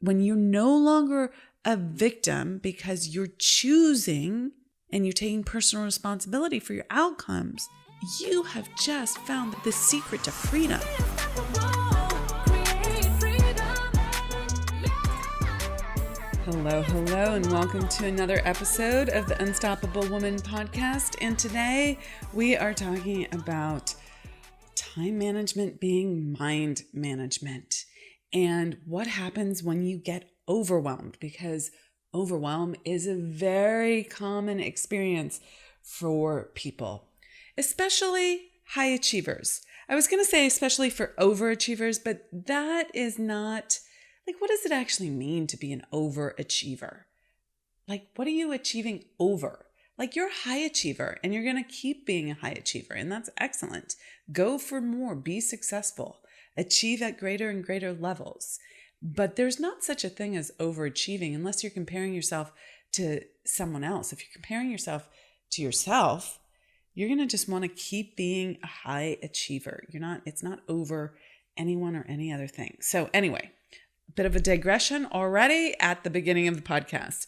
when you're no longer a victim because you're choosing and you're taking personal responsibility for your outcomes, you have just found the secret to freedom. Hello, and welcome to another episode of the Unstoppable Woman podcast. And today we are talking about time management being mind management and what happens when you get overwhelmed, because overwhelm is a very common experience for people, especially high achievers. I was going to say especially for overachievers, but that is not... what does it actually mean to be an overachiever? What are you achieving over? You're a high achiever and you're going to keep being a high achiever, and that's excellent. Go for more, be successful, achieve at greater and greater levels. But there's not such a thing as overachieving unless you're comparing yourself to someone else. If you're comparing yourself to yourself, you're going to just want to keep being a high achiever. It's not over anyone or any other thing. So anyway, bit of a digression already at the beginning of the podcast.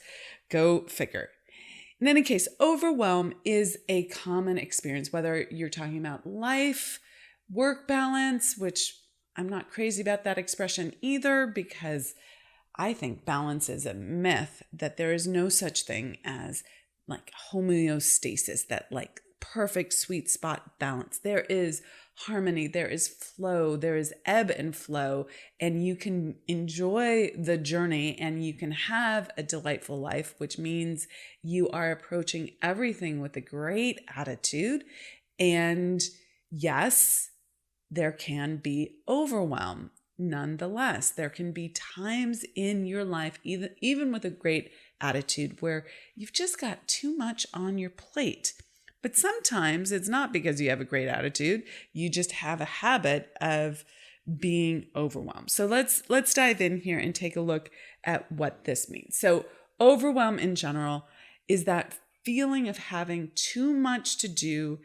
Go figure. In any case, overwhelm is a common experience, whether you're talking about life, work balance, which I'm not crazy about that expression either, because I think balance is a myth, that there is no such thing as homeostasis, that perfect sweet spot balance. There is harmony, there is flow, there is ebb and flow, and you can enjoy the journey and you can have a delightful life, which means you are approaching everything with a great attitude. And yes, there can be overwhelm. Nonetheless, there can be times in your life, even with a great attitude, where you've just got too much on your plate. But sometimes it's not because you have a great attitude. You just have a habit of being overwhelmed. So let's dive in here and take a look at what this means. So overwhelm in general is that feeling of having too much to do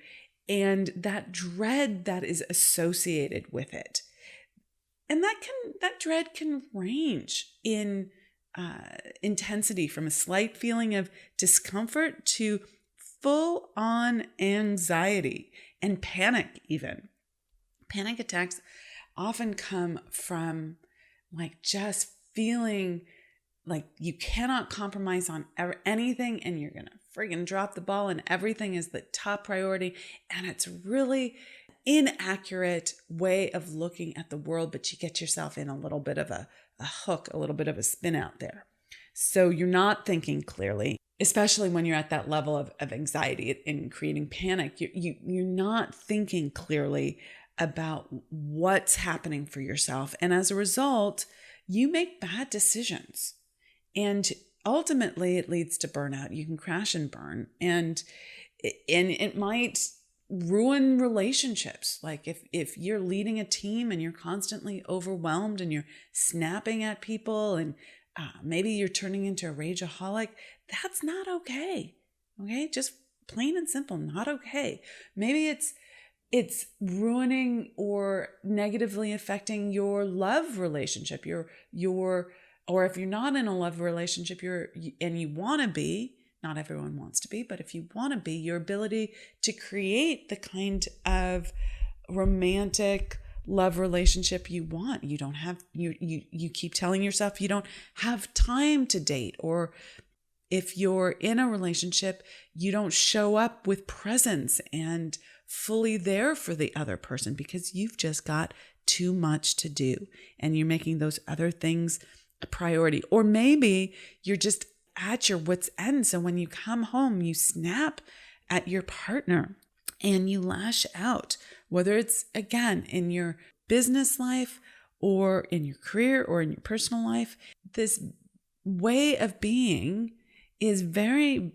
and that dread that is associated with it. And that dread can range in intensity, from a slight feeling of discomfort to full-on anxiety and panic even. Panic attacks often come from just feeling like you cannot compromise on anything, and you're going to friggin' drop the ball, and everything is the top priority. And it's really inaccurate way of looking at the world, but you get yourself in a little bit of a hook, a little bit of a spin out there. So you're not thinking clearly, especially when you're at that level of anxiety and creating panic. You're not thinking clearly about what's happening for yourself. And as a result, you make bad decisions. And ultimately, it leads to burnout. You can crash and burn. And it might ruin relationships. If you're leading a team and you're constantly overwhelmed and you're snapping at people and maybe you're turning into a rageaholic, that's not okay. Okay? Just plain and simple, not okay. Maybe it's ruining or negatively affecting your love relationship, or if you're not in a love relationship, and you want to be, not everyone wants to be, but if you want to be, your ability to create the kind of romantic love relationship you want. You don't have, you keep telling yourself you don't have time to date, or if you're in a relationship, you don't show up with presence and fully there for the other person because you've just got too much to do and you're making those other things a priority. Or maybe you're just at your wit's end. So when you come home, you snap at your partner and you lash out, whether it's, again, in your business life or in your career or in your personal life. This way of being is very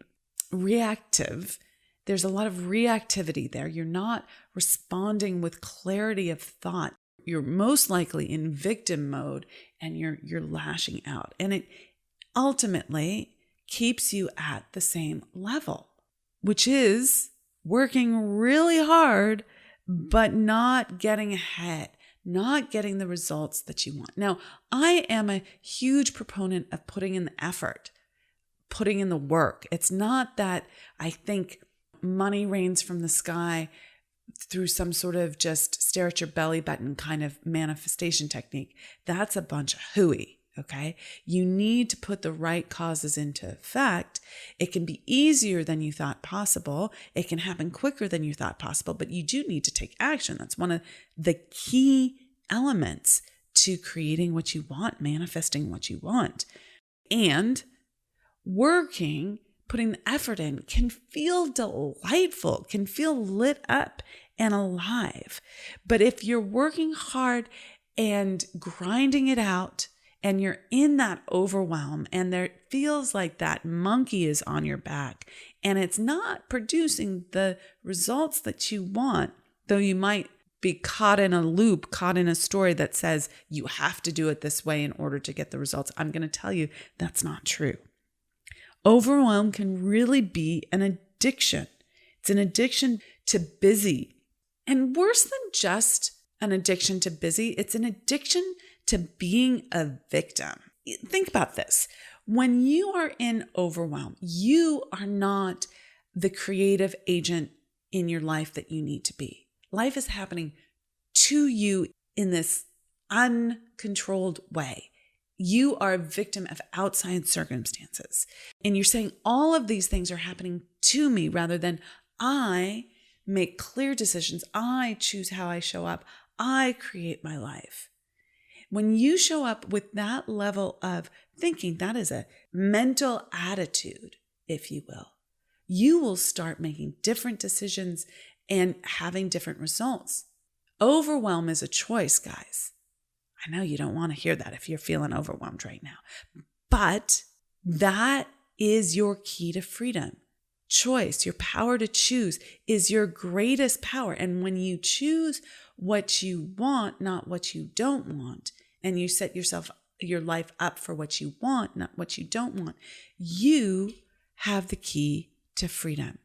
reactive. There's a lot of reactivity there. You're not responding with clarity of thought. You're most likely in victim mode and you're lashing out. And it ultimately keeps you at the same level, which is working really hard, but not getting ahead, not getting the results that you want. Now, I am a huge proponent of putting in the effort, putting in the work. It's not that I think money rains from the sky through some sort of just stare at your belly button kind of manifestation technique. That's a bunch of hooey. Okay. You need to put the right causes into effect. It can be easier than you thought possible. It can happen quicker than you thought possible, but you do need to take action. That's one of the key elements to creating what you want, manifesting what you want. And working, putting the effort in can feel delightful, can feel lit up and alive. But if you're working hard and grinding it out, and you're in that overwhelm and there feels like that monkey is on your back and it's not producing the results that you want, though you might be caught in a loop, caught in a story that says you have to do it this way in order to get the results. I'm going to tell you that's not true. Overwhelm can really be an addiction. It's an addiction to busy. And worse than just an addiction to busy, it's an addiction to being a victim. Think about this. When you are in overwhelm, you are not the creative agent in your life that you need to be. Life is happening to you in this uncontrolled way. You are a victim of outside circumstances. And you're saying all of these things are happening to me rather than I make clear decisions. I choose how I show up. I create my life. When you show up with that level of thinking, that is a mental attitude, if you will start making different decisions and having different results. Overwhelm is a choice, guys. I know you don't want to hear that if you're feeling overwhelmed right now, but that is your key to freedom. Choice, your power to choose is your greatest power. And when you choose what you want, not what you don't want, and you set your life up for what you want, not what you don't want, you have the key to freedom.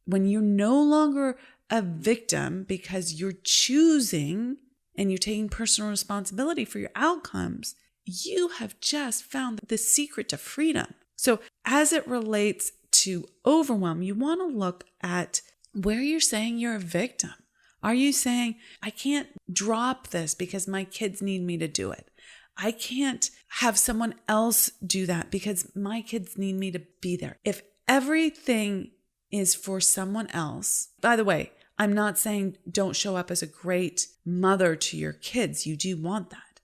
When you're no longer a victim because you're choosing and you're taking personal responsibility for your outcomes, you have just found the secret to freedom. So as it relates to overwhelm, you want to look at where you're saying you're a victim. Are you saying, I can't drop this because my kids need me to do it? I can't have someone else do that because my kids need me to be there. If everything is for someone else, by the way, I'm not saying don't show up as a great mother to your kids. You do want that.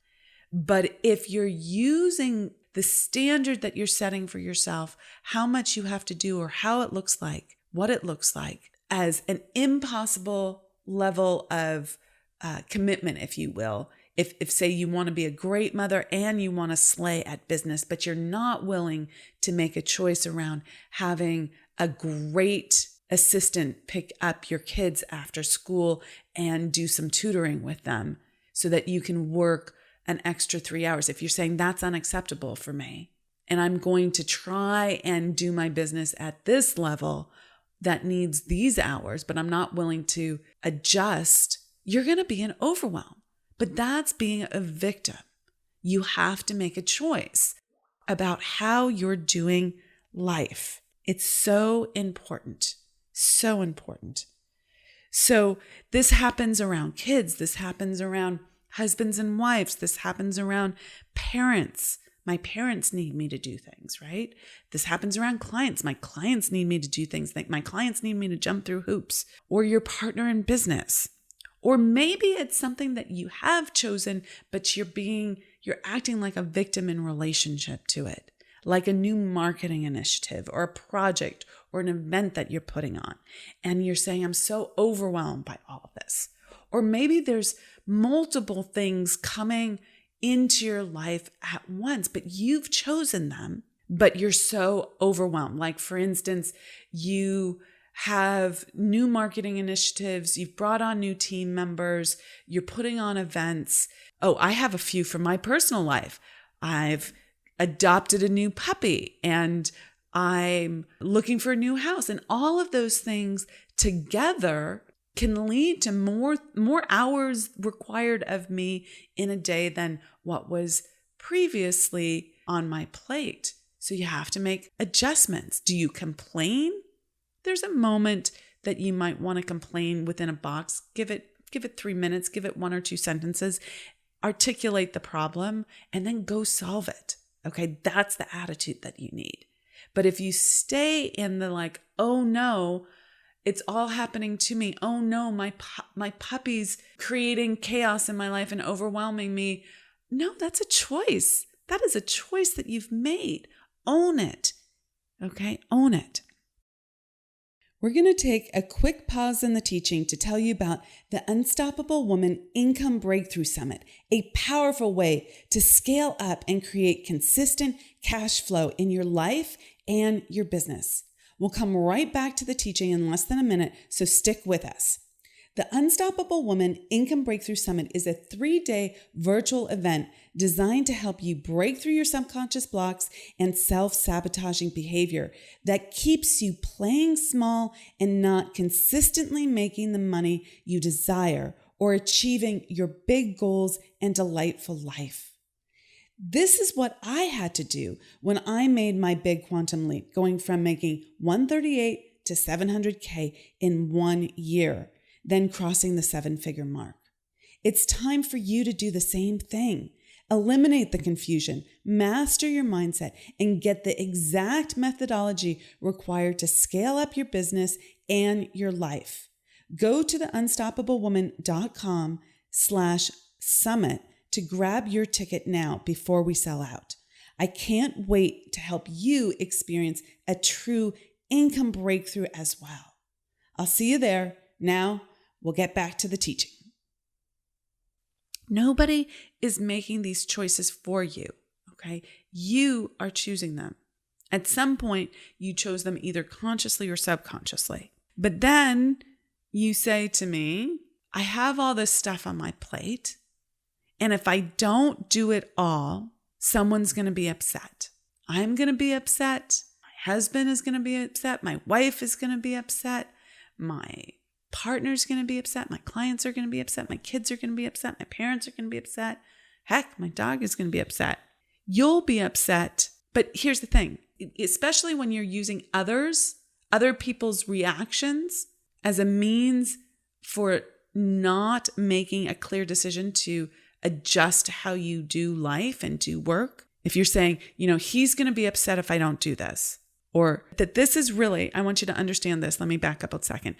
But if you're using the standard that you're setting for yourself, how much you have to do or how it looks like, what it looks like, as an impossible level of commitment, if you will. If say you want to be a great mother and you want to slay at business, but you're not willing to make a choice around having a great assistant pick up your kids after school and do some tutoring with them so that you can work an extra 3 hours. If you're saying that's unacceptable for me and I'm going to try and do my business at this level that needs these hours, but I'm not willing to adjust, you're going to be in overwhelm. But that's being a victim. You have to make a choice about how you're doing life. It's so important. So important. So this happens around kids. This happens around husbands and wives. This happens around parents. My parents need me to do things, right? This happens around clients. My clients need me to do things. My clients need me to jump through hoops. Or your partner in business. Or maybe it's something that you have chosen, but you're acting like a victim in relationship to it, like a new marketing initiative or a project or an event that you're putting on. And you're saying, I'm so overwhelmed by all of this. Or maybe there's multiple things coming into your life at once, but you've chosen them, but you're so overwhelmed. Like, for instance, you have new marketing initiatives, you've brought on new team members, you're putting on events. Oh, I have a few from my personal life. I've adopted a new puppy and I'm looking for a new house, and all of those things together can lead to more hours required of me in a day than what was previously on my plate. So you have to make adjustments. Do you complain? There's a moment that you might want to complain within a box. Give it 3 minutes, give it 1 or 2 sentences, articulate the problem, and then go solve it. Okay, that's the attitude that you need. But if you stay in the like, oh no, it's all happening to me. Oh no, my puppy's creating chaos in my life and overwhelming me. No, that's a choice. That is a choice that you've made. Own it. Okay, own it. We're going to take a quick pause in the teaching to tell you about the Unstoppable Woman Income Breakthrough Summit, a powerful way to scale up and create consistent cash flow in your life and your business. We'll come right back to the teaching in less than a minute, so stick with us. The Unstoppable Woman Income Breakthrough Summit is a 3-day virtual event designed to help you break through your subconscious blocks and self-sabotaging behavior that keeps you playing small and not consistently making the money you desire or achieving your big goals and delightful life. This is what I had to do when I made my big quantum leap, going from making $138,000 to $700K in 1 year. Then crossing the 7-figure mark. It's time for you to do the same thing. Eliminate the confusion, master your mindset, and get the exact methodology required to scale up your business and your life. Go to theunstoppablewoman.com/summit to grab your ticket now before we sell out. I can't wait to help you experience a true income breakthrough as well. I'll see you there. Now, we'll get back to the teaching. Nobody is making these choices for you, okay? You are choosing them. At some point, you chose them either consciously or subconsciously. But then you say to me, I have all this stuff on my plate, and if I don't do it all, someone's going to be upset. I'm going to be upset. My husband is going to be upset. My wife is going to be upset. My partner's going to be upset. My clients are going to be upset. My kids are going to be upset. My parents are going to be upset. Heck, my dog is going to be upset. You'll be upset. But here's the thing, especially when you're using other people's reactions as a means for not making a clear decision to adjust how you do life and do work. If you're saying, he's going to be upset if I don't do this, or that this is really, I want you to understand this. Let me back up a second.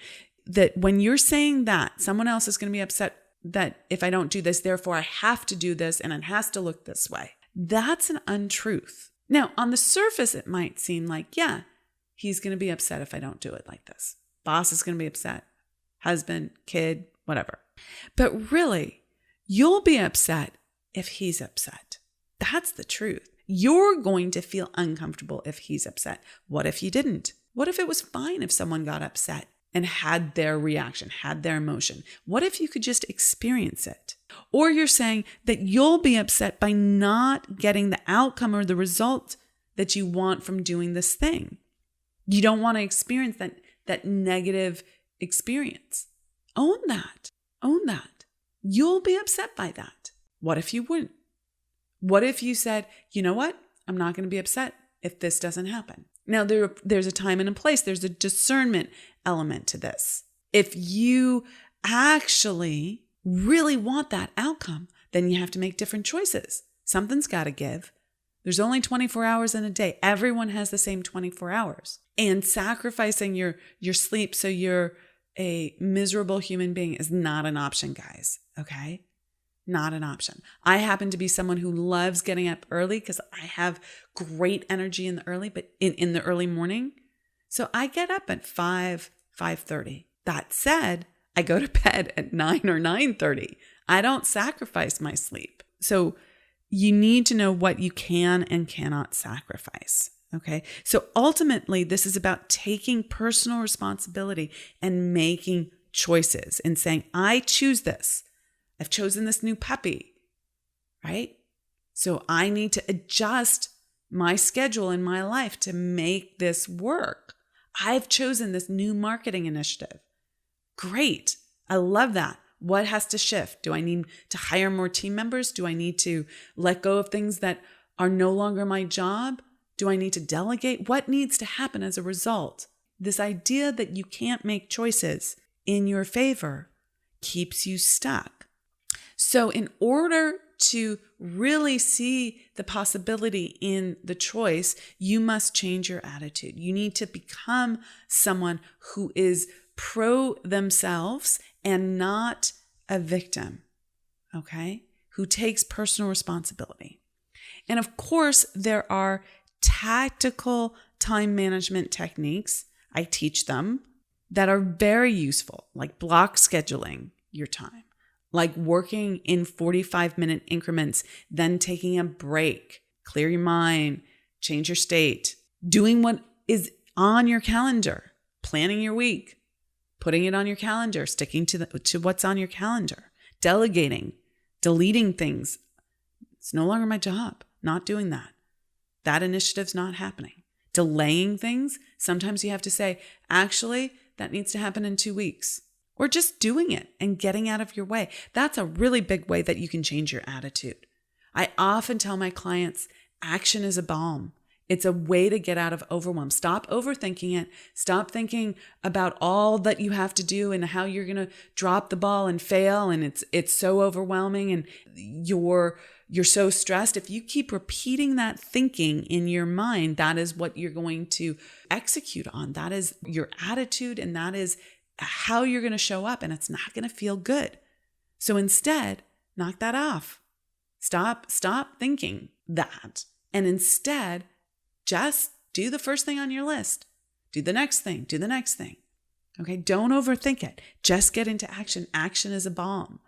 That when you're saying that, someone else is going to be upset that if I don't do this, therefore I have to do this and it has to look this way. That's an untruth. Now, on the surface, it might seem like, yeah, he's going to be upset if I don't do it like this. Boss is going to be upset. Husband, kid, whatever. But really, you'll be upset if he's upset. That's the truth. You're going to feel uncomfortable if he's upset. What if you didn't? What if it was fine if someone got upset and had their reaction, had their emotion? What if you could just experience it? Or you're saying that you'll be upset by not getting the outcome or the result that you want from doing this thing. You don't want to experience that negative experience. Own that. Own that. You'll be upset by that. What if you wouldn't? What if you said, you know what? I'm not going to be upset if this doesn't happen. Now, there's a time and a place. There's a discernment element to this. If you actually really want that outcome, then you have to make different choices. Something's got to give. There's only 24 hours in a day. Everyone has the same 24 hours. And sacrificing your sleep so you're a miserable human being is not an option, guys. Okay? Not an option. I happen to be someone who loves getting up early because I have great energy in the early morning. So I get up at 5:30. That said, I go to bed at 9 or 9:30. I don't sacrifice my sleep. So you need to know what you can and cannot sacrifice. Okay. So ultimately, this is about taking personal responsibility and making choices and saying, I choose this. I've chosen this new puppy, right? So I need to adjust my schedule in my life to make this work. I've chosen this new marketing initiative. Great. I love that. What has to shift? Do I need to hire more team members? Do I need to let go of things that are no longer my job? Do I need to delegate? What needs to happen as a result? This idea that you can't make choices in your favor keeps you stuck. So in order to really see the possibility in the choice, you must change your attitude. You need to become someone who is pro themselves and not a victim, okay? Who takes personal responsibility. And of course, there are tactical time management techniques. I teach them that are very useful, like block scheduling your time, like working in 45-minute increments, then taking a break, clear your mind, change your state, doing what is on your calendar, planning your week, putting it on your calendar, sticking to what's on your calendar, delegating, deleting things. It's no longer my job, not doing that. That initiative's not happening. Delaying things, sometimes you have to say, actually, that needs to happen in 2 weeks. Or just doing it and getting out of your way. That's a really big way that you can change your attitude. I often tell my clients, action is a balm. It's a way to get out of overwhelm. Stop overthinking it. Stop thinking about all that you have to do and how you're going to drop the ball and fail. And it's so overwhelming and you're so stressed. If you keep repeating that thinking in your mind, that is what you're going to execute on. That is your attitude and that is how you're going to show up, and it's not going to feel good. So instead, knock that off. Stop thinking that. And instead, just do the first thing on your list. Do the next thing. Do the next thing. Okay? Don't overthink it. Just get into action. Action is a balm.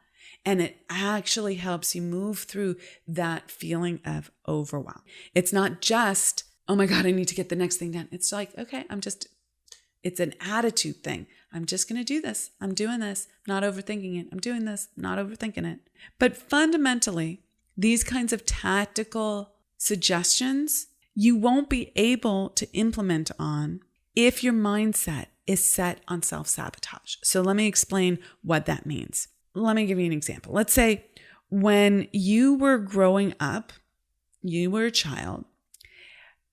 And it actually helps you move through that feeling of overwhelm. It's not just, oh my God, I need to get the next thing done. It's like, okay, it's an attitude thing. I'm just going to do this. I'm doing this, not overthinking it. I'm doing this, not overthinking it. But fundamentally, these kinds of tactical suggestions, you won't be able to implement on if your mindset is set on self-sabotage. So let me explain what that means. Let me give you an example. Let's say when you were growing up, you were a child,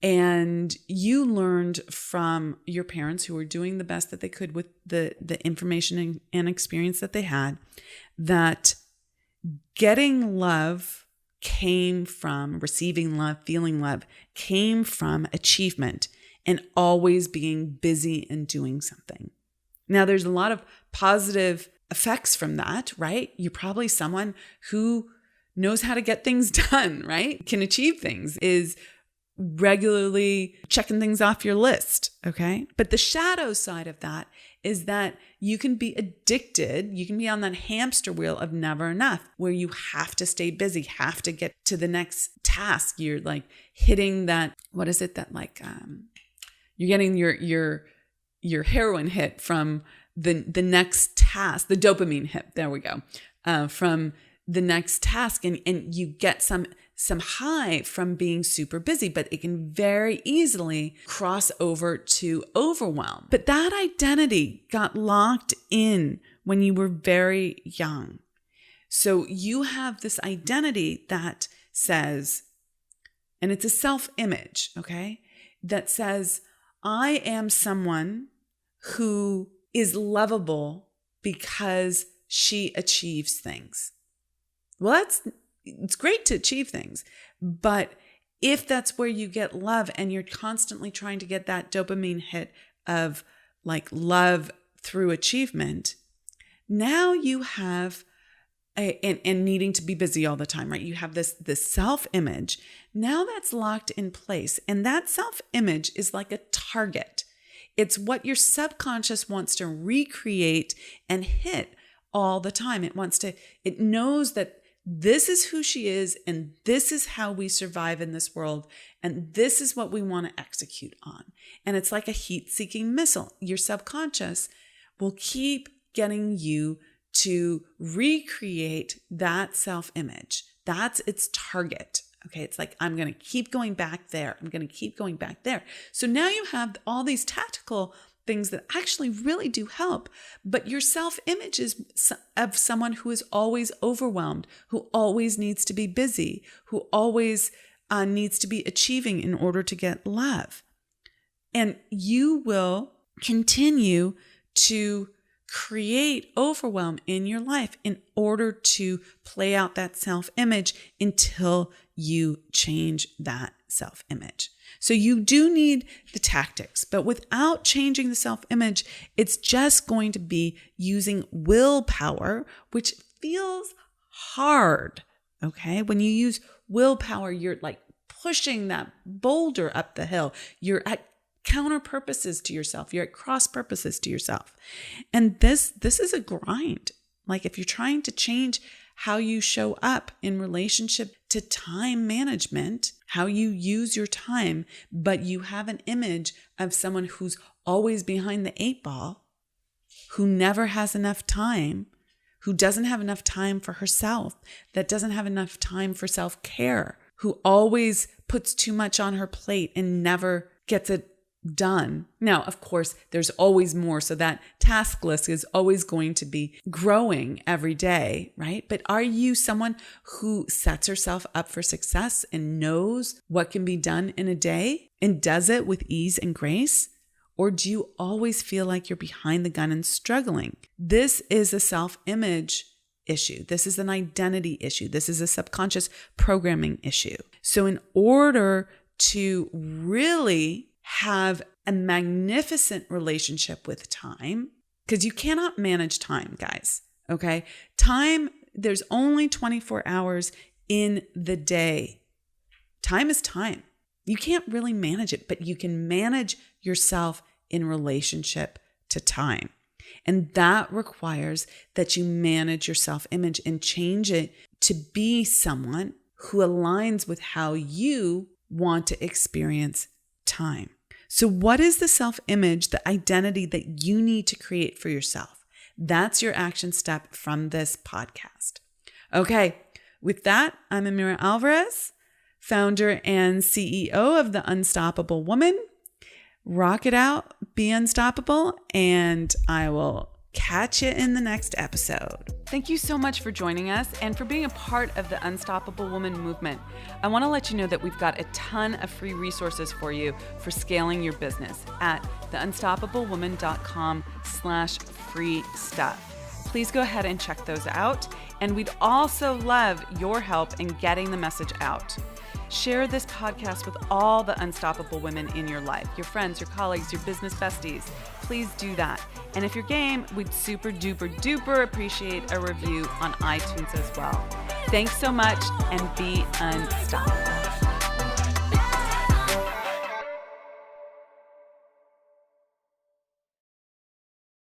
and you learned from your parents who were doing the best that they could with the information and experience that they had, that getting love came from receiving love, feeling love came from achievement and always being busy and doing something. Now, there's a lot of positive effects from that, right? You're probably someone who knows how to get things done, right? Can achieve things, is regularly checking things off your list, okay? But the shadow side of that is that you can be addicted. You can be on that hamster wheel of never enough, where you have to stay busy, have to get to the next task. You're like hitting that, what is it that like, you're getting your heroin hit from the next task, the dopamine hit, there we go, from the next task. And you get some high from being super busy, but it can very easily cross over to overwhelm. But that identity got locked in when you were very young. So you have this identity that says, and it's a self-image, okay, that says, I am someone who is lovable because she achieves things. Well, it's great to achieve things, but if that's where you get love and you're constantly trying to get that dopamine hit of like love through achievement, now you have and needing to be busy all the time, right? You have this self-image. Now that's locked in place. And that self-image is like a target. It's what your subconscious wants to recreate and hit all the time. It knows that this is who she is, and this is how we survive in this world, and this is what we want to execute on. And it's like a heat-seeking missile. Your subconscious will keep getting you to recreate that self-image. That's its target. Okay, it's like, I'm going to keep going back there. I'm going to keep going back there. So now you have all these tactical things that actually really do help. But your self-image is of someone who is always overwhelmed, who always needs to be busy, who always needs to be achieving in order to get love. And you will continue to create overwhelm in your life in order to play out that self-image until you change that self-image. So you do need the tactics, but without changing the self-image, it's just going to be using willpower, which feels hard. Okay. When you use willpower, you're like pushing that boulder up the hill. You're at counter purposes to yourself. You're at cross purposes to yourself. And this is a grind. Like if you're trying to change how you show up in relationship to time management, how you use your time, but you have an image of someone who's always behind the 8 ball, who never has enough time, who doesn't have enough time for herself, that doesn't have enough time for self-care, who always puts too much on her plate and never gets it done. Now, of course, there's always more. So that task list is always going to be growing every day, right? But are you someone who sets herself up for success and knows what can be done in a day and does it with ease and grace? Or do you always feel like you're behind the gun and struggling? This is a self-image issue. This is an identity issue. This is a subconscious programming issue. So in order to really have a magnificent relationship with time, because you cannot manage time, guys. Okay. Time, there's only 24 hours in the day. Time is time. You can't really manage it, but you can manage yourself in relationship to time. And that requires that you manage your self-image and change it to be someone who aligns with how you want to experience time. So what is the self-image, the identity that you need to create for yourself? That's your action step from this podcast. Okay, with that, I'm Amira Alvarez, founder and CEO of The Unstoppable Woman. Rock it out, be unstoppable, and I will catch you in the next episode. Thank you so much for joining us and for being a part of the Unstoppable Woman movement. I want to let you know that we've got a ton of free resources for you for scaling your business at theunstoppablewoman.com/free stuff. Please go ahead and check those out. And we'd also love your help in getting the message out. Share this podcast with all the unstoppable women in your life, your friends, your colleagues, your business besties. Please do that. And if you're game, we'd super duper appreciate a review on iTunes as well. Thanks so much and be unstoppable.